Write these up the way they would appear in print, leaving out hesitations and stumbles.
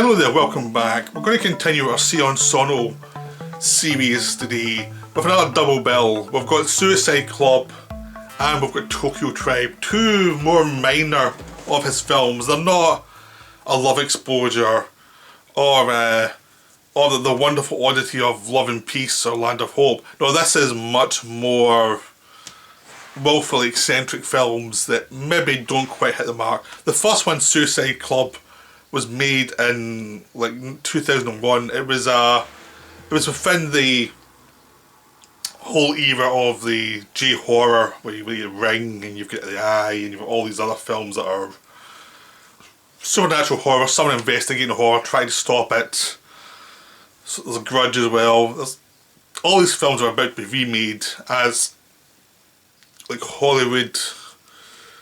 Hello there, welcome back. We're going to continue our Sion Sono series today with another double bill. We've got Suicide Club and we've got Tokyo Tribe, two more minor of his films. They're not a love exposure or the wonderful oddity of Love and Peace or Land of Hope. No, this is much more willfully eccentric films that maybe don't quite hit the mark. The first one, Suicide Club, was made in like 2001. It was within the whole era of the J-horror, where you get Ring and you've got The Eye and you've got all these other films that are supernatural horror, someone investigating horror, trying to stop it. So there's a Grudge as well. All these films are about to be remade as like Hollywood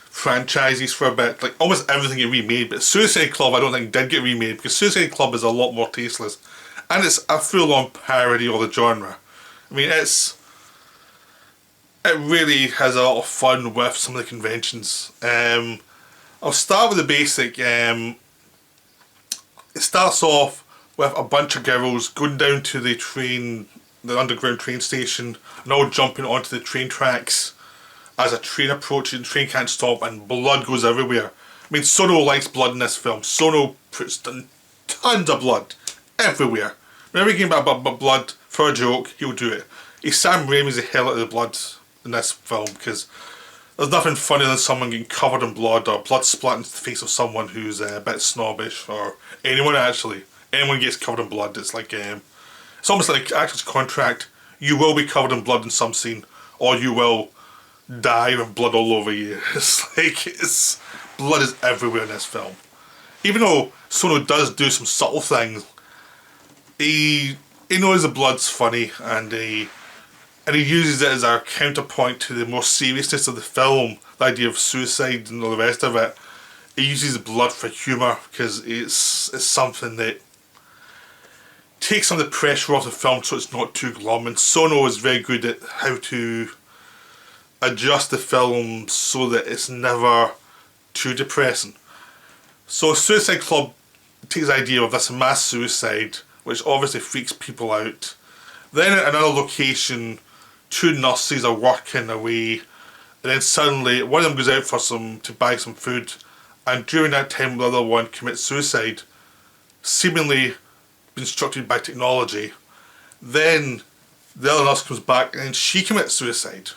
franchises for a bit. Like almost everything get remade, but Suicide Club I don't think did get remade because Suicide Club is a lot more tasteless and it's a full-on parody of the genre. I mean, it really has a lot of fun with some of the conventions. I'll start with the basic. It starts off with a bunch of girls going down to the underground train station and all jumping onto the train tracks. As a train approaches, the train can't stop and blood goes everywhere. I mean, Sono likes blood in this film. Sono puts tons of blood everywhere. Whenever he came back about blood for a joke, he'll do it. Sam Raimi's the hell out of the blood in this film because there's nothing funnier than someone getting covered in blood or blood splatting into the face of someone who's a bit snobbish, or anyone actually. Anyone gets covered in blood, it's like it's almost like an actor's contract. You will be covered in blood in some scene, or you will die with blood all over you. It's like blood is everywhere in this film. Even though Sono does do some subtle things, he knows the blood's funny and he uses it as a counterpoint to the more seriousness of the film, the idea of suicide and all the rest of it. He uses blood for humour because it's something that takes some of the pressure off the film so it's not too glum, and Sono is very good at how to adjust the film so that it's never too depressing. So Suicide Club takes the idea of this mass suicide, which obviously freaks people out. Then at another location, two nurses are working away, and then suddenly one of them goes out to buy some food, and during that time the other one commits suicide, seemingly instructed by technology. Then the other nurse comes back and she commits suicide.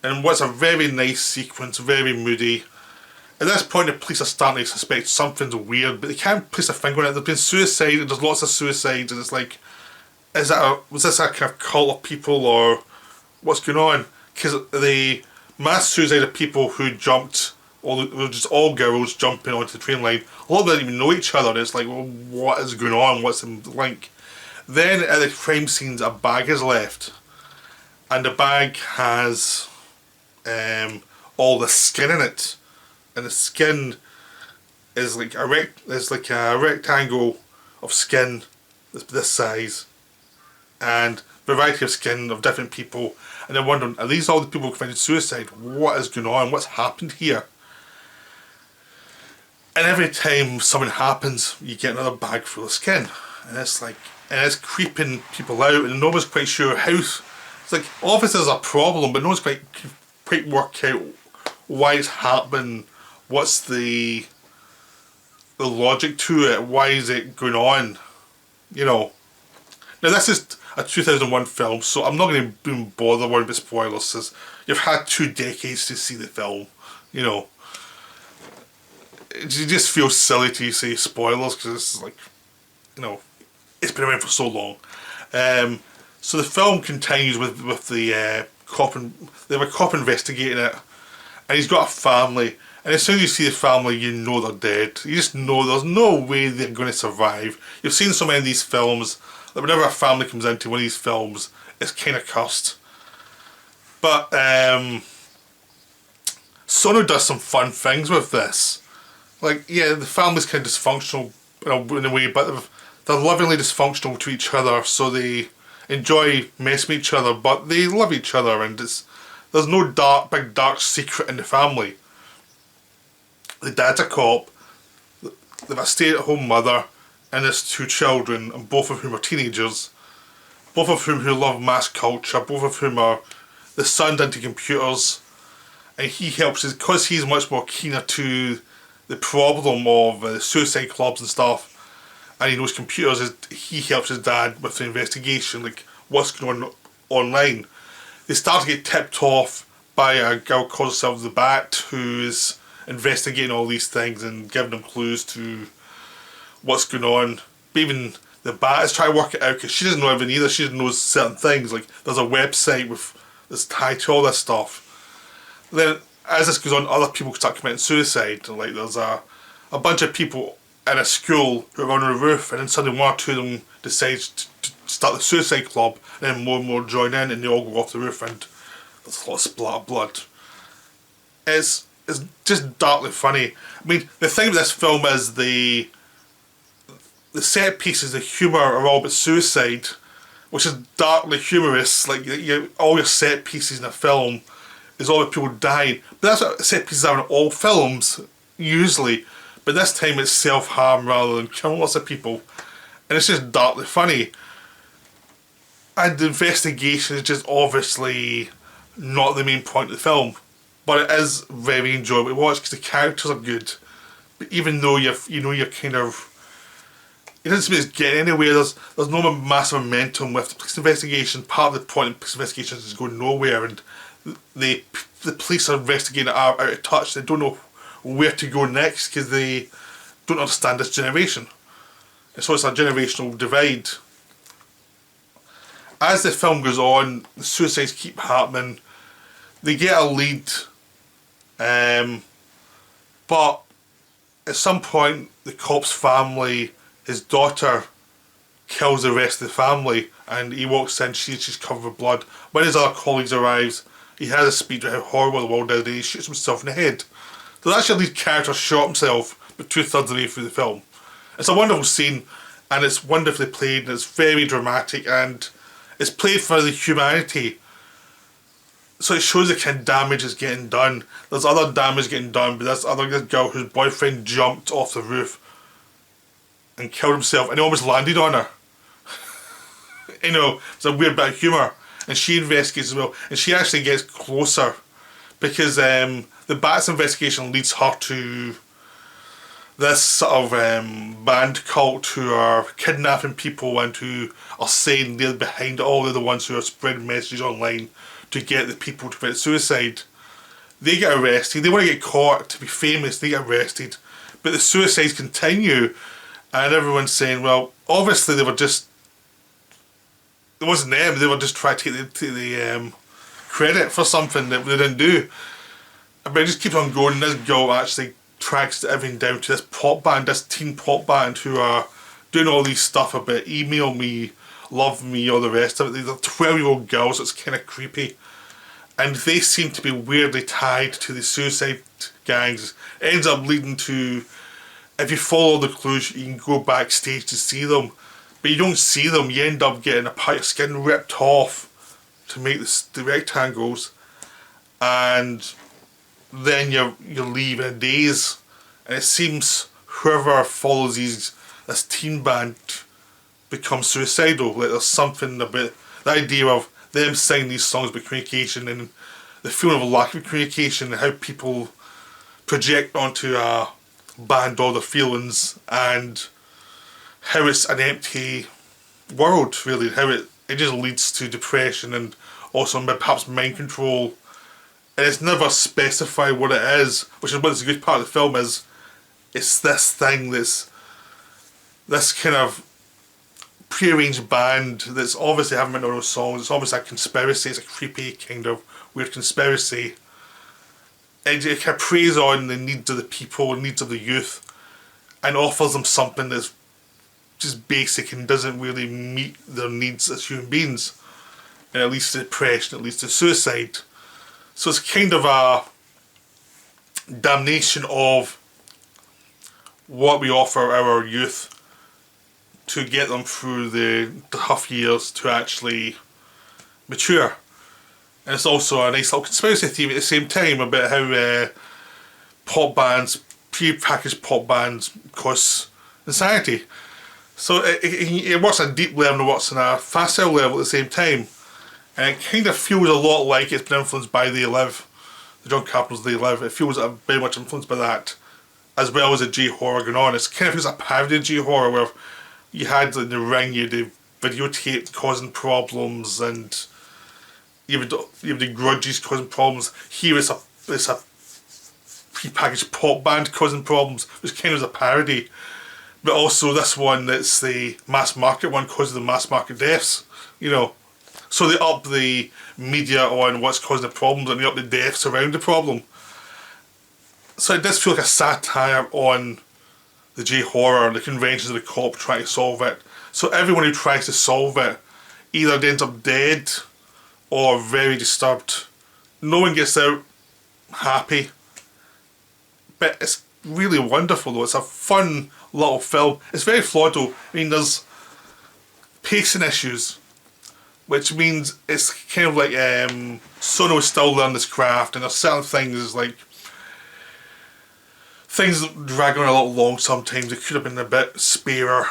And what's a very nice sequence, very moody. At this point the police are starting to suspect something's weird, but they can't place a finger on it. There's been suicide, and there's lots of suicides, and it's like, was this a kind of cult of people, or what's going on? Because the mass suicide of people who jumped, just all girls jumping onto the train line, a lot of them didn't even know each other, and it's like, well, what is going on, what's the link? Then at the crime scenes a bag is left, and the bag has all the skin in it, and the skin is like a rectangle of skin this size, and a variety of skin of different people, and they're wondering, are these all the people who committed suicide? What is going on? What's happened here? And every time something happens, you get another bag full of skin, and it's creeping people out, and no one's quite sure how. It's like, obviously there's a problem, but no one's quite work out why it's happening, what's the logic to it, why is it going on, you know. Now this is a 2001 film, so I'm not going to bother worrying about spoilers, since you've had 2 decades to see the film, you know. It just feels silly to say spoilers, because it's like, you know, it's been around for so long. So the film continues with the cop, and they have a cop investigating it, and he's got a family, and as soon as you see the family you know they're dead. You just know there's no way they're going to survive. You've seen so many of these films that whenever a family comes into one of these films, it's kind of cursed. But Sono does some fun things with this. Like, yeah, the family's kind of dysfunctional in a way, but they're lovingly dysfunctional to each other, so they enjoy messing with each other, but they love each other, and there's no big dark secret in the family. The dad's a cop, they have a stay-at-home mother, and his two children, and both of whom are teenagers, both of whom who love mass culture, both of whom are the son's into computers, and he helps his, because he's much more keener to the problem of suicide clubs and stuff, and he knows computers, he helps his dad with the investigation, like what's going on online. They start to get tipped off by a girl who calls herself the Bat, who is investigating all these things and giving them clues to what's going on. But even the Bat is trying to work it out because she doesn't know everything either. She doesn't know certain things. Like there's a website with that's tied to all this stuff. Then as this goes on, other people start committing suicide. And like there's a bunch of people in a school who are on a roof, and then suddenly one or two of them decide to start the suicide club, and then more and more join in, and they all go off the roof, and there's a lot of splatter blood. It's just darkly funny. I mean, the thing with this film is the set pieces, the humour are all about suicide, which is darkly humorous. Like all your set pieces in a film is all about people dying, but that's what set pieces are in all films usually. But this time it's self-harm rather than killing lots of people, and it's just darkly funny. And the investigation is just obviously not the main point of the film, but it is very enjoyable to watch because the characters are good. But even though you're kind of, it doesn't seem it's getting anywhere. There's no massive momentum with the police investigation. Part of the point of the police investigation is going nowhere, and the police are investigating are out of touch. They don't know where to go next because they don't understand this generation. And so it's a generational divide. As the film goes on, the suicides keep happening. They get a lead, but at some point the cop's family, his daughter, kills the rest of the family, and he walks in, she's covered with blood. When his other colleagues arrives, he has a speech about how horrible the world is, and he shoots himself in the head. So that's your lead character shot himself about 2/3 of the way through the film. It's a wonderful scene, and it's wonderfully played, and it's very dramatic, and it's played for the humanity. So it shows the kind of damage is getting done. There's other damage getting done, but there's this girl whose boyfriend jumped off the roof and killed himself, and he almost landed on her. You know, it's a weird bit of humour. And she investigates as well, and she actually gets closer because the Bat's investigation leads her to this sort of band cult who are kidnapping people and who are saying they're behind it all. They're the ones who are spreading messages online to get the people to commit suicide. They get arrested. They want to get caught to be famous. They get arrested, but the suicides continue, and everyone's saying, well, obviously they were just, it wasn't them. They were just trying to take the credit for something that they didn't do. But it just keeps on going, and this girl actually tracks everything down to this pop band, this teen pop band who are doing all these stuff about email me, love me, all the rest of it. These are 12-year-old girls, it's kind of creepy. And they seem to be weirdly tied to the suicide gangs. It ends up leading to, if you follow the clues, you can go backstage to see them. But you don't see them, you end up getting a part of your skin ripped off to make the rectangles. And then you leave in a daze, and it seems whoever follows this teen band becomes suicidal. Like there's something about the idea of them singing these songs about communication and the feeling of lack of communication, and how people project onto a band all their feelings, and how it's an empty world really, how it just leads to depression and also perhaps mind control. And it's never specified what it is, which is what's a good part of the film is. It's this thing, this kind of prearranged band that's obviously having written their own songs. It's almost a conspiracy. It's a creepy kind of weird conspiracy. It kind of preys on the needs of the people, the needs of the youth, and offers them something that's just basic and doesn't really meet their needs as human beings. And it leads to depression, it leads to suicide. So it's kind of a damnation of what we offer our youth to get them through the tough years to actually mature. And it's also a nice little conspiracy theory at the same time about how pop bands, pre-packaged pop bands, cause insanity. So it works on a deep level and it works on a facile level at the same time. And it kind of feels a lot like it's been influenced by They Live, the John Carpenter's They Live. It feels very much influenced by that, as well as the J-horror going on. It's kind of feels like a parody of J-horror where you had like, The Ring, you had the videotape causing problems, and you have the grudges causing problems. Here it's a prepackaged pop band causing problems, which kind of is a parody. But also this one, that's the mass market one, causes the mass market deaths, you know. So they up the media on what's causing the problems and they up the deaths around the problem. So it does feel like a satire on the J-horror, the conventions of the cop trying to solve it. So everyone who tries to solve it either ends up dead or very disturbed. No one gets out happy. But it's really wonderful though. It's a fun little film. It's very flawed though. I mean, there's pacing issues, which means it's kind of like Sono is still learning this craft, and there's certain things like things that drag on a little long sometimes. It could have been a bit sparer,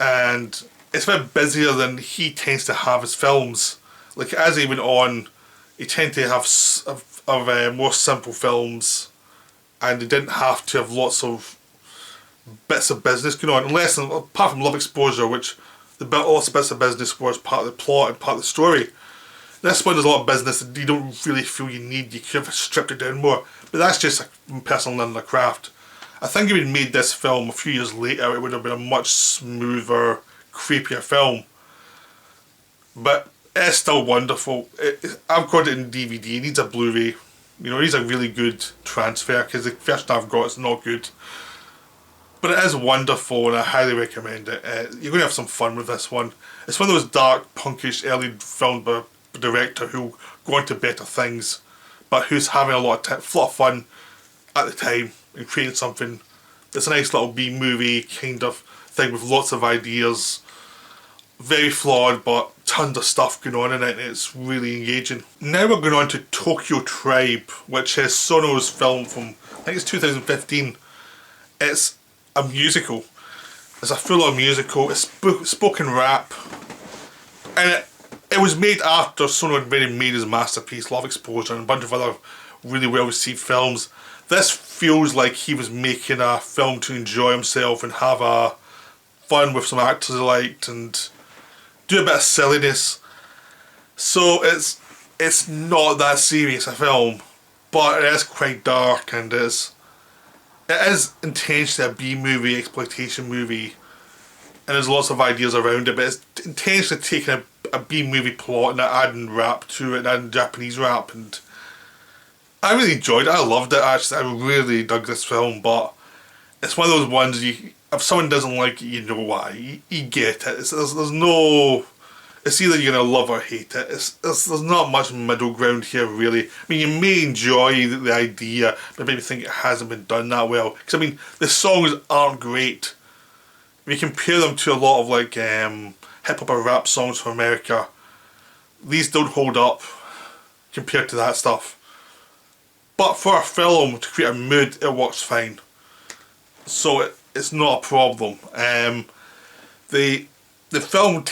and it's a bit busier than he tends to have his films. Like as he went on, he tended to have more simple films, and they didn't have to have lots of bits of business going on, apart from Love Exposure, which lots of bits of business was part of the plot and part of the story. This one, there's a lot of business that you don't really feel you need. You could have stripped it down more, but that's just a personal learning of craft. I think if we'd made this film a few years later, it would have been a much smoother, creepier film. But it's still wonderful. I've got it in DVD. It needs a Blu-ray. You know, it needs a really good transfer because the version I've got is not good. But it is wonderful and I highly recommend it. You're going to have some fun with this one. It's one of those dark, punkish, early filmed by a director who'll go on to better things, but who's having a lot of fun at the time and creating something that's a nice little B-movie kind of thing with lots of ideas. Very flawed, but tons of stuff going on in it, and it's really engaging. Now we're going on to Tokyo Tribe, which is Sono's film from, I think it's 2015. It's a musical. It's a full-on musical. It's spoken rap, and it was made after Sono had already made his masterpiece Love Exposure and a bunch of other really well-received films. This feels like he was making a film to enjoy himself and have a fun with some actors he liked and do a bit of silliness. So it's not that serious a film, but it is quite dark, and it is intentionally a B-movie, exploitation movie, and there's lots of ideas around it, but it's intentionally taking a B-movie plot and adding rap to it, and adding Japanese rap, and I really enjoyed it. I loved it actually. I really dug this film, but it's one of those ones if someone doesn't like it, you know why. You get it. There's no... It's either you're going to love or hate it. There's not much middle ground here, really. I mean, you may enjoy the idea, but maybe think it hasn't been done that well. Because, I mean, the songs aren't great. When you compare them to a lot of, like, hip-hop or rap songs from America, these don't hold up compared to that stuff. But for a film, to create a mood, it works fine. So it's not a problem. The film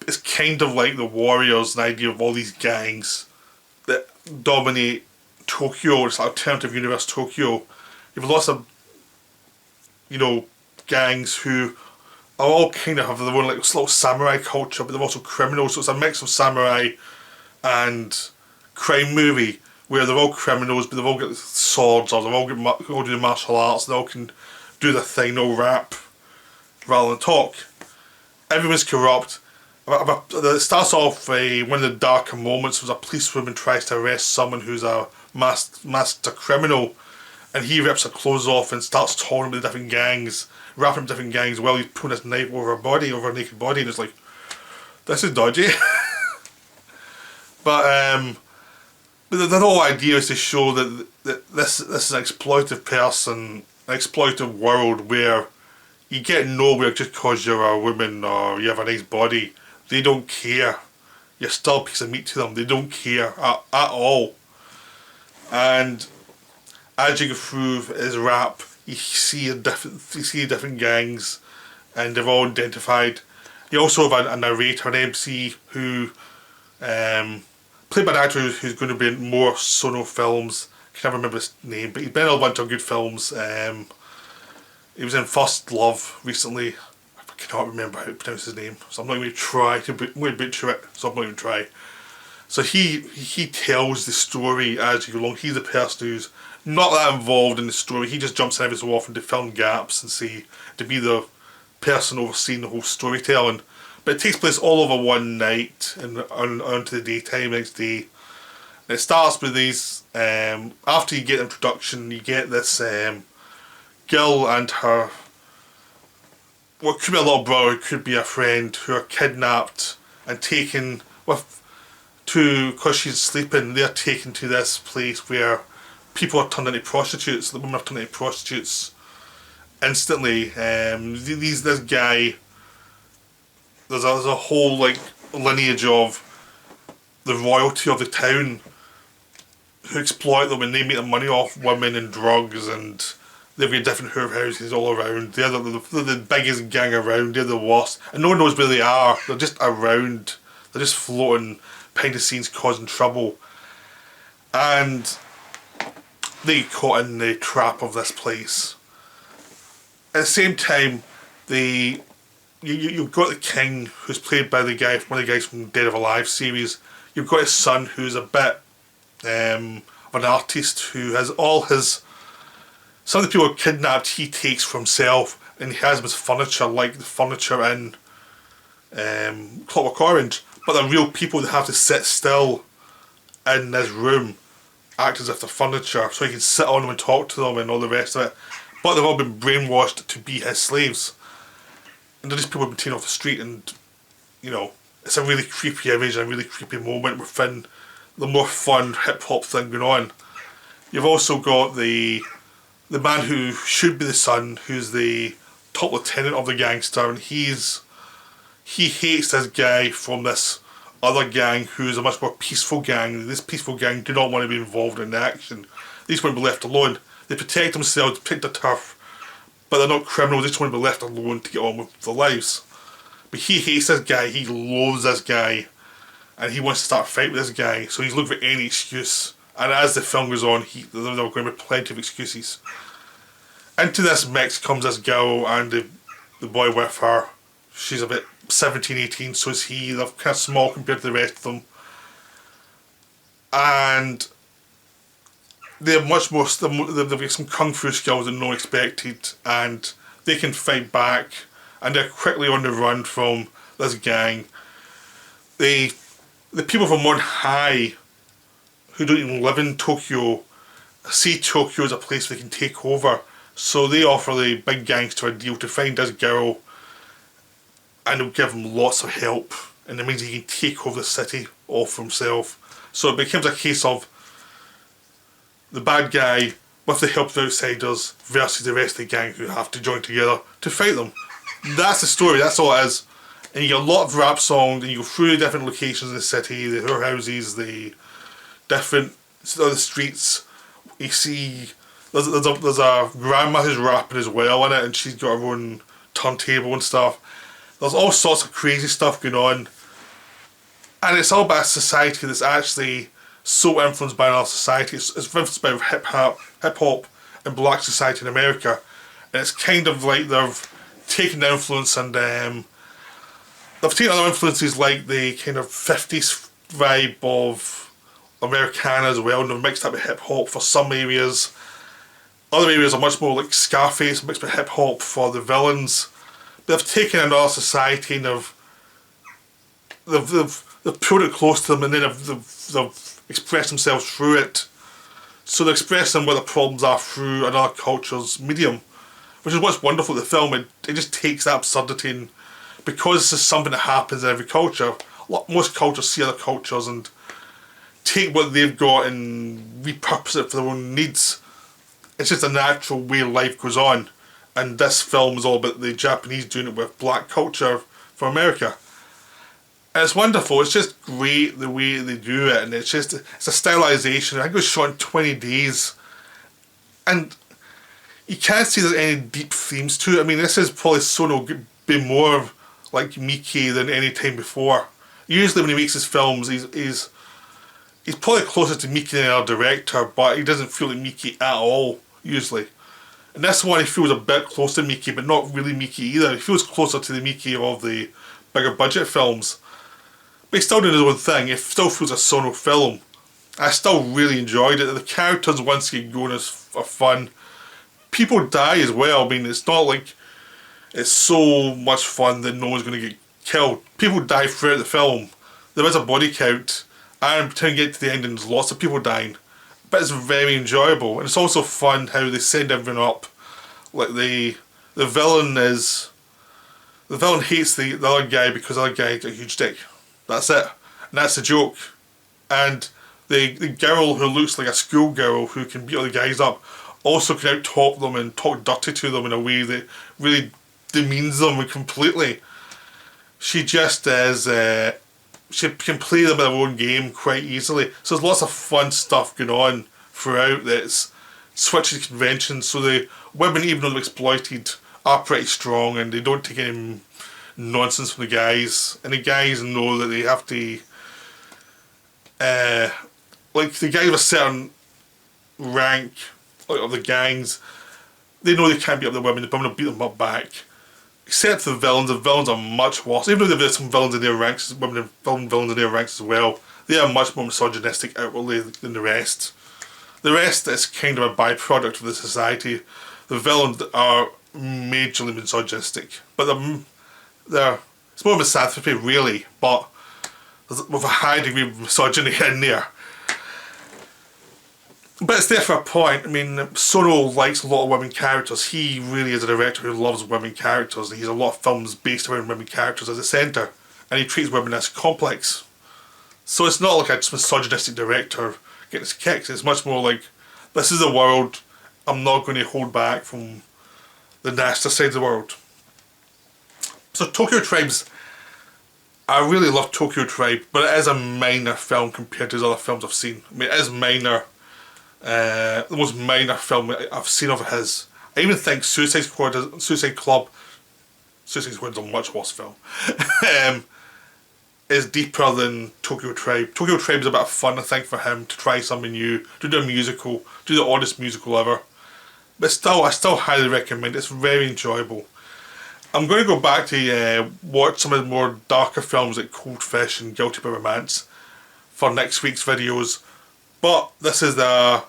it's kind of like The Warriors, the idea of all these gangs that dominate Tokyo. It's like alternative universe Tokyo. You have lots of, you know, gangs who are all kind of have their own like little samurai culture, but they're also criminals. So it's a mix of samurai and crime movie where they're all criminals, but they've all got swords, or they've all do martial arts. They all can do the thing, no rap, rather than talk. Everyone's corrupt. It starts off one of the darker moments was a policewoman tries to arrest someone who's a master criminal, and he rips her clothes off and starts talking with different gangs, rapping with different gangs while he's putting his knife over her naked body, and it's like, this is dodgy. But the whole idea is to show that this is an exploitive person, an exploitive world where you get nowhere just because you're a woman or you have a nice body. They don't care. You're still a piece of meat to them. They don't care at all. And as you go through his rap, you see different gangs, and they're all identified. You also have a narrator, an MC, who played by an actor who's going to be in more Sono films. I can't remember his name, but he's been in a bunch of good films. He was in First Love recently. I cannot remember how to pronounce his name, so I'm not going to try to. I'm going to butcher it, so I'm not going to try. So he tells the story as you go along. He's the person who's not that involved in the story. He just jumps in every so often to film gaps and to be the person overseeing the whole storytelling. But it takes place all over one night and on to the daytime next day. And it starts with these. After you get introduction, you get this girl and her. What could be a little brother, could be a friend, who are kidnapped and taken because she's sleeping. They're taken to this place where people are turned into prostitutes. The women are turned into prostitutes instantly. This guy. There's a whole lineage of the royalty of the town who exploit them, and they make their money off women and drugs, and they've got different whorehouses all around. They're the biggest gang around. They're the worst, and no one knows where they are. They're just around. They're just floating behind the scenes, causing trouble, and they get caught in the trap of this place. At the same time, you've got the king, who's played by one of the guys from Dead or Alive series. You've got his son, who's a bit of an artist, who has some of the people kidnapped he takes for himself, and he has them as furniture, like the furniture in Clockwork Orange. But they're real people that have to sit still in this room, act as if they're furniture, so he can sit on them and talk to them and all the rest of it. But they've all been brainwashed to be his slaves. And these people have been taken off the street, and it's a really creepy image and a really creepy moment within the more fun hip hop thing going on. You've also got the man who should be the son, who's the top lieutenant of the gangster, and he hates this guy from this other gang who's a much more peaceful gang. This peaceful gang do not want to be involved in the action. They just want to be left alone. They protect themselves, protect their turf, but they're not criminals. They just want to be left alone to get on with their lives. But he hates this guy, he loathes this guy, and he wants to start a fight with this guy, so he's looking for any excuse. And as the film goes on, there are going to be plenty of excuses. Into this mix comes this girl and the boy with her. She's about 17, 18, so is he. They're kind of small compared to the rest of them. And they're much more, they've got some kung fu skills that no one expected, and they can fight back, and they're quickly on the run from this gang. The people from One High, who don't even live in Tokyo, see Tokyo as a place they can take over, so they offer the big gangster a deal to find this girl, and they'll give him lots of help, and it means he can take over the city all for himself. So it becomes a case of the bad guy with the help of outsiders versus the rest of the gang who have to join together to fight them. That's the story, that's all it is. And you get a lot of rap songs, and you go through the different locations in the city, the whorehouses, the different other streets. You see there's a grandma who's rapping as well in it, and she's got her own turntable and stuff. There's all sorts of crazy stuff going on, and it's all about a society that's actually so influenced by another society. It's influenced by hip hop and black society in America, and it's kind of like they've taken the influence, and they've taken other influences like the kind of 50s vibe of Americana as well, and they've mixed up with hip hop for some areas. Other areas are much more like Scarface, mixed with hip hop for the villains. They've taken another society and they've pulled it close to them, and then they've expressed themselves through it. So they're expressing what the problems are through another culture's medium, which is what's wonderful at the film. It just takes that absurdity, and because this is something that happens in every culture, most cultures see other cultures and take what they've got and repurpose it for their own needs. It's just a natural way life goes on, and this film is all about the Japanese doing it with black culture for America. And it's wonderful, it's just great the way they do it, and it's a stylization. I think it was shot in 20 days, and you can't see there's any deep themes to it. I mean, this is probably Sono be more like Mickey than any time before. Usually when he makes his films, he's probably closer to Mickey than our director, but he doesn't feel like Mickey at all, usually. And this one he feels a bit close to Mickey, but not really Mickey either. He feels closer to the Mickey of the bigger budget films. But he's still doing his own thing. It still feels a Sono film. I still really enjoyed it. The characters, once you get going, are fun. People die as well. I mean, it's not like it's so much fun that no one's going to get killed. People die throughout the film. There is a body count, and by the time you get to the ending, there's lots of people dying. But it's very enjoyable, and it's also fun how they send everyone up. Like the villain hates the other guy because the other guy got a huge dick. That's it, and that's the joke. And the girl who looks like a schoolgirl who can beat other guys up also can out-talk them and talk dirty to them in a way that really demeans them completely. She just is. She can play them in their own game quite easily. So there's lots of fun stuff going on throughout that's switching conventions. So the women, even though they're exploited, are pretty strong and they don't take any nonsense from the guys. And the guys know that they have to... like the guys of a certain rank of the gangs, they know they can't beat up the women will beat them up back. Except for the villains are much worse. Even though there's some villains in their ranks, women villains in their ranks as well, they are much more misogynistic outwardly than the rest. The rest is kind of a byproduct of the society. The villains are majorly misogynistic, but it's more misanthropy really, but with a high degree of misogyny in there. But it's there for a point. I mean, Sono likes a lot of women characters. He really is a director who loves women characters, and he has a lot of films based around women characters as a centre, and he treats women as complex. So it's not like a misogynistic director getting his kicks. It's much more like, this is the world, I'm not going to hold back from the nasty side of the world. So Tokyo Tribe's, I really love Tokyo Tribe, but it is a minor film compared to his other films I've seen. I mean, it is minor. The most minor film I've seen of his. I even think Suicide Club is a much worse film, is deeper than Tokyo Tribe. Tokyo Tribe is a bit of fun, I think, for him to try something new, to do a musical, do the oddest musical ever. But still, I still highly recommend it. It's very enjoyable. I'm going to go back to watch some of the more darker films like Cold Fish and Guilty by Romance for next week's videos. But this is a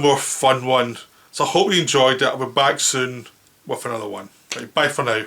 more fun one. So I hope you enjoyed it. I'll be back soon with another one. Right, bye for now.